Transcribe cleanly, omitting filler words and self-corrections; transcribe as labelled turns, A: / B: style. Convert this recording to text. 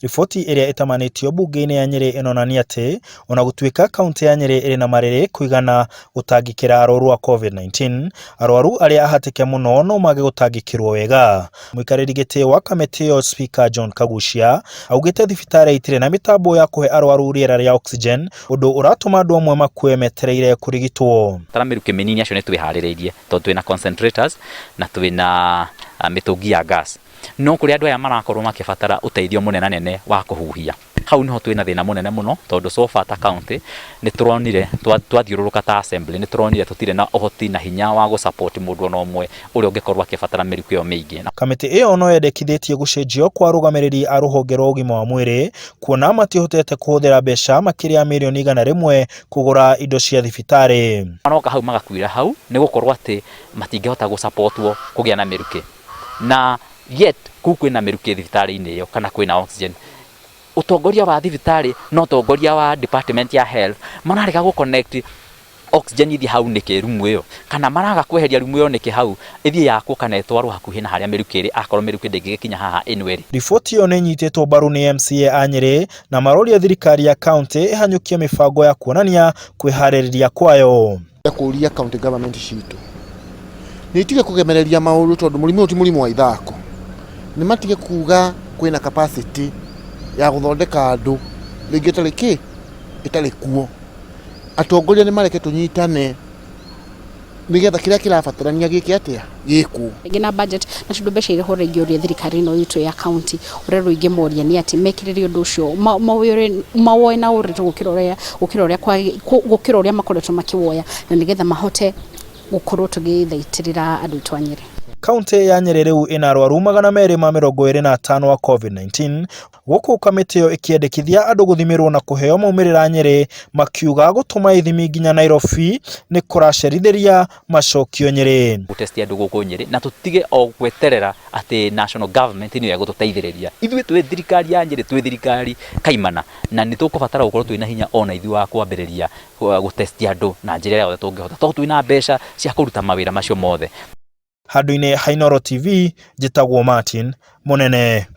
A: Riboti iria itamanitio bunge-ini ya Nyeri inonania ati ona gutuika kaunti ya Nyeri iri na mariri kuigana gutangikira arwaru wa COVID-19, arwaru aria ahatike muno no mage gutangikirwo wega. Muikariri giti wa kamiti yo Speaker John Kagucia augite thibitari itire na mitambo ya kuhe arwaru riera ria oxygen, undu uratuma andu amwe makue metereire kurigitwo.
B: Taramiruke minini acio nitwiharireirie tondu twina concentrators na twina mitungi ya gas. No kuri andu aya marakorwo makibatara uteithio munene wa kuhuhia. Hau niho twina thina munene muno tondu sofa ta county ni turonire twathiururuka ta assembly ni turonire tutire na uhoti na hinya wa go support mundu no umwe uri ungikorwa akibatara miruko yo miingi.
A: Kamiti iyo no yendekithĩtie gucenjio kwa rugamiriri a ruhonge rwa ũgima wa mwĩrĩ kuona matihotete kuhuthira mbeca makiria milioni 100 kugura indo cia thibitari.
B: Maroka hau magakwira hau ni gukorwa ati matingehota go supportwo kugia na miruke. Na yet kwina miruke thibitari-ini iyo kana kwina oxygen. Utongoria wa thibitari no utongoria wa department ya health mararega go connect oxygen ithi hau niki rumu iyo kana maraga kweheria rumu iyo niki hau ithi yako kana etwarwo hakuhi na haria mirukiri akorwo miruki ndingikinya haha inweri.
A: Riboti iyo ninyititwo mbaru ni MCA a Nyeri na maroria thirikari ya county ihanyukie mibango ya kuonania kwihaririria kwayo.
C: Kuria county government citu nitige kugemereria maundu tondu murimo ti murimo wa ithako, ni matige kuga kwina capacity ya guthondeka andu ringi tariki itari kuo. Atongoria ni mareke tunyitane nigetha kiria kirabatarania giki atia giku
D: ngina budget na tundu mbeca ire hore ngioria thirikari no itu ya county urero ingi moria ni ati mekiriri undu ucio mawoe na uritu gukira uria makoretwo makiwoya na nigetha mahote gukorwo tugithaitirira andu twa Nyeri.
A: Kaunti ya Nyeri riu ina arwaru 225 wa COVID-19, guku kamiti yo ikiendekithia andu guthimirwo na kuheo maumirira Nyeri makiuga gutuma ithimi nginya Nairobi ni kuracerithiria macokio Nyeri.
B: Gutestia andu guku Nyeri na tutige o gweterera ati national government ni yagututeithiriria. Ithuĩ twi thirikari ya Nyeri, twi thirikari kaimana na ni tukubatara gukorwo twina hinya ona ithuĩ wa kwambiriria gutestia andu na njira ya tungihota tondu twina mbeca cia kuruta mawira macio mothe.
A: Handu-ini ha Inooro TV, njitagwo Martin Munene.